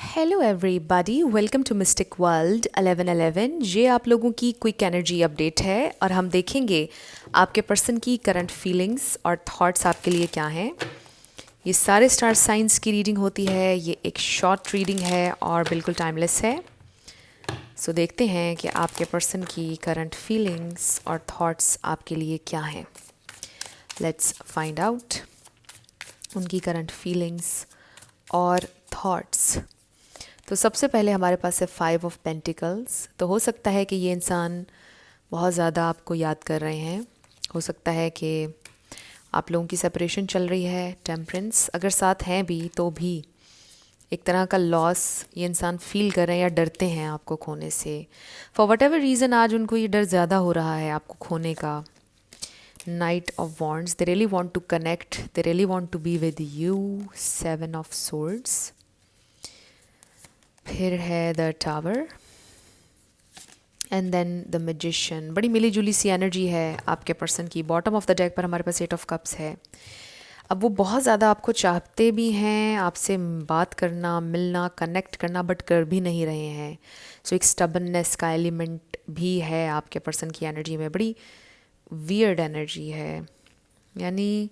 Hello everybody, welcome to mystic world 1111। ये आप लोगों की क्विक एनर्जी अपडेट है और हम देखेंगे आपके पर्सन की करंट फीलिंग्स और थॉट्स आपके लिए क्या हैं। ये सारे स्टार साइंस की रीडिंग होती है। ये एक शॉर्ट रीडिंग है और बिल्कुल टाइमलेस है। सो देखते हैं कि आपके पर्सन की करंट फीलिंग्स और थॉट्स आपके लिए क्या हैं। लेट्स फाइंड आउट उनकी करंट फीलिंग्स और थॉट्स। तो सबसे पहले हमारे पास है 5 ऑफ पेंटिकल्स। तो हो सकता है कि ये इंसान बहुत ज़्यादा आपको याद कर रहे हैं। हो सकता है कि आप लोगों की सेपरेशन चल रही है। टेम्परेंस, अगर साथ हैं भी तो भी एक तरह का लॉस ये इंसान फील कर रहे हैं या डरते हैं आपको खोने से। फॉर वट एवर रीज़न आज उनको ये डर ज़्यादा हो रहा है आपको खोने का। Knight of wands, they really want to connect, they really want to be with you. 7 of swords, फिर है the tower and then the magician. बड़ी मिली जुली सी एनर्जी है आपके पर्सन की। बॉटम ऑफ द डेक पर हमारे पास 8 ऑफ कप्स है। अब वो बहुत ज़्यादा आपको चाहते भी हैं, आपसे बात करना, मिलना, कनेक्ट करना, बट कर भी नहीं रहे हैं। सो एक स्टबननेस का एलिमेंट भी है आपके पर्सन की एनर्जी में। बड़ी वियर्ड एनर्जी है, यानी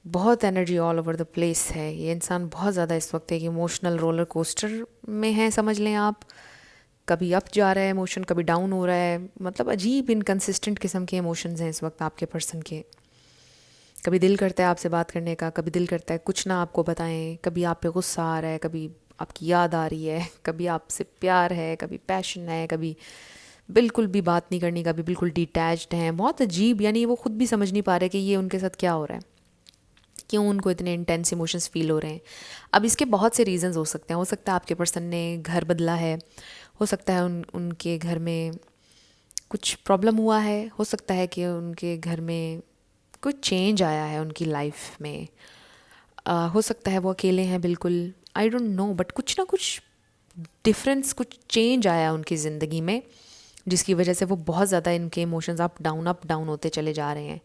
बहुत energy all over the place है। ये इंसान बहुत ज़्यादा इस वक्त एक इमोशनल रोलर कोस्टर में है, समझ लें आप। कभी अप जा रहा है इमोशन, कभी डाउन हो रहा है। मतलब अजीब इनकंसिस्टेंट किस्म के इमोशंस हैं इस वक्त आपके पर्सन के। कभी दिल करता है आपसे बात करने का, कभी दिल करता है कुछ ना आपको बताएं, कभी आप पे गुस्सा आ रहा है, कभी आपकी याद आ रही है, कभी आपसे प्यार है, कभी पैशन है, कभी बिल्कुल भी बात नहीं करनी, कभी बिल्कुल डिटैच्ड हैं। बहुत अजीब, यानी वो खुद भी समझ नहीं पा रहे कि ये उनके साथ क्या हो रहा है, क्यों उनको इतने इंटेंस इमोशंस फील हो रहे हैं। अब इसके बहुत से रीजंस हो सकते हैं। हो सकता है आपके पर्सन ने घर बदला है, हो सकता है उनके घर में कुछ प्रॉब्लम हुआ है, हो सकता है कि उनके घर में कुछ चेंज आया है उनकी लाइफ में। हो सकता है वो अकेले हैं बिल्कुल, आई डोंट नो, बट कुछ ना कुछ डिफरेंस, कुछ चेंज आया उनकी ज़िंदगी में, जिसकी वजह से वो बहुत ज़्यादा इनके इमोशंस अप डाउन होते चले जा रहे हैं।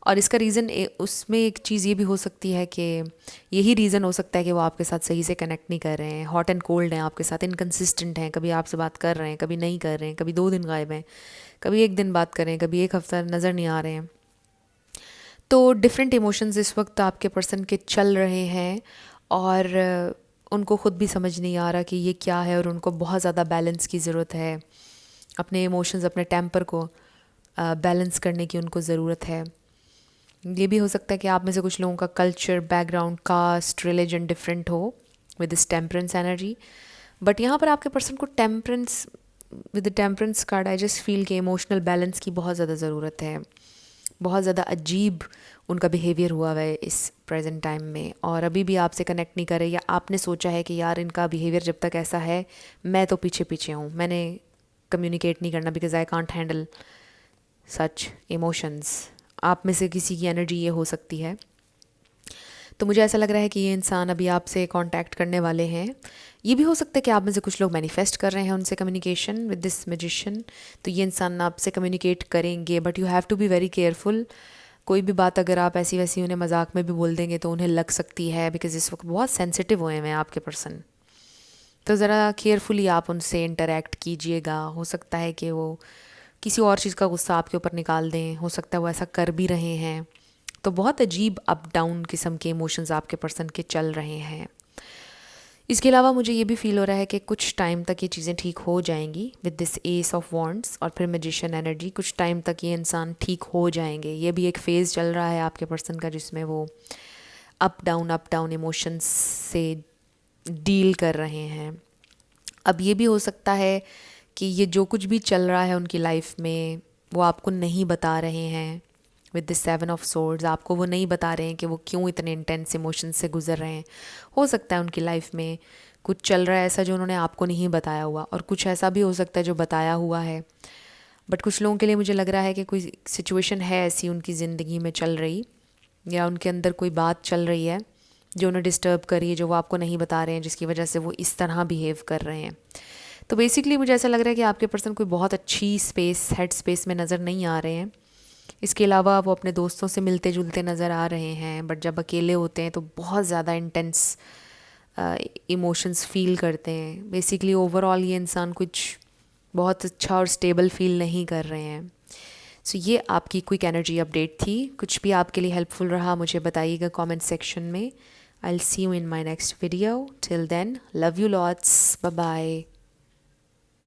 और इसका रीज़न उसमें एक चीज़ ये भी हो सकती है कि यही रीज़न हो सकता है कि वो आपके साथ सही से कनेक्ट नहीं कर रहे हैं, हॉट एंड कोल्ड हैं आपके साथ, इनकन्सिस्टेंट हैं। कभी आपसे बात कर रहे हैं, कभी नहीं कर रहे हैं, कभी 2 दिन गायब हैं, कभी 1 दिन बात कर रहे हैं, कभी 1 हफ्ता नज़र नहीं आ रहे हैं। तो डिफरेंट इमोशंस इस वक्त आपके पर्सन के चल रहे हैं और उनको ख़ुद भी समझ नहीं आ रहा कि ये क्या है, और उनको बहुत ज़्यादा बैलेंस की ज़रूरत है। अपने इमोशंस, अपने टेम्पर को बैलेंस करने की उनको ज़रूरत है। ये भी हो सकता है कि आप में से कुछ लोगों का culture, background, caste, religion different हो with this temperance energy. But यहाँ पर आपके पर्सन को temperance, with the temperance card, I just feel कि इमोशनल बैलेंस की बहुत ज़्यादा ज़रूरत है। बहुत ज़्यादा अजीब उनका बिहेवियर हुआ है इस प्रेजेंट टाइम में, और अभी भी आपसे कनेक्ट नहीं कर रहे, या आपने सोचा है कि यार इनका बिहेवियर जब तक ऐसा है मैं तो पीछे पीछे हूँ, मैंने कम्युनिकेट नहीं करना because I can't handle such emotions. आप में से किसी की एनर्जी ये हो सकती है। तो मुझे ऐसा लग रहा है कि ये इंसान अभी आपसे कांटेक्ट करने वाले हैं। ये भी हो सकता है कि आप में से कुछ लोग मैनिफेस्ट कर रहे हैं उनसे कम्युनिकेशन विद दिस मैजिशियन। तो ये इंसान आपसे कम्युनिकेट करेंगे, but you have to be very careful. कोई भी बात अगर आप ऐसी वैसी उन्हें मजाक में भी बोल देंगे तो उन्हें लग सकती है, बिकॉज इस वक्त बहुत सेंसिटिव हुए हैं आपके पर्सन। तो ज़रा केयरफुली आप उनसे इंटरेक्ट कीजिएगा। हो सकता है कि वो किसी और चीज़ का गुस्सा आपके ऊपर निकाल दें, हो सकता है वो ऐसा कर भी रहे हैं। तो बहुत अजीब अप डाउन किस्म के इमोशंस आपके पर्सन के चल रहे हैं। इसके अलावा मुझे ये भी फील हो रहा है कि कुछ टाइम तक ये चीज़ें ठीक हो जाएंगी with this S of wands और फिर मैजिशियन एनर्जी। कुछ टाइम तक ये इंसान ठीक हो जाएंगे। ये भी एक फ़ेज़ चल रहा है आपके पर्सन का जिसमें वो अप डाउन इमोशंस से डील कर रहे हैं। अब ये भी हो सकता है कि ये जो कुछ भी चल रहा है उनकी लाइफ में वो आपको नहीं बता रहे हैं विद द 7 ऑफ सोर्ड्स। आपको वो नहीं बता रहे हैं कि वो क्यों इतने इंटेंस इमोशन से गुजर रहे हैं। हो सकता है उनकी लाइफ में कुछ चल रहा है ऐसा जो उन्होंने आपको नहीं बताया हुआ, और कुछ ऐसा भी हो सकता है जो बताया हुआ है। बट कुछ लोगों के लिए मुझे लग रहा है कि कोई सिचुएशन है ऐसी उनकी ज़िंदगी में चल रही, या उनके अंदर कोई बात चल रही है जो उन्हें डिस्टर्ब कर रही है, जो वो आपको नहीं बता रहे हैं, जिसकी वजह से वो इस तरह बिहेव कर रहे हैं। तो बेसिकली मुझे ऐसा लग रहा है कि आपके पर्सन कोई बहुत अच्छी स्पेस, हेड स्पेस में नज़र नहीं आ रहे हैं। इसके अलावा वो अपने दोस्तों से मिलते जुलते नज़र आ रहे हैं, बट जब अकेले होते हैं तो बहुत ज़्यादा इंटेंस इमोशंस फील करते हैं। बेसिकली ओवरऑल ये इंसान कुछ बहुत अच्छा और स्टेबल फील नहीं कर रहे हैं। सो ये आपकी क्विक एनर्जी अपडेट थी। कुछ भी आपके लिए हेल्पफुल रहा मुझे बताइएगा कमेंट सेक्शन में। I will see you in my next video. Till then, love you lots, bye bye.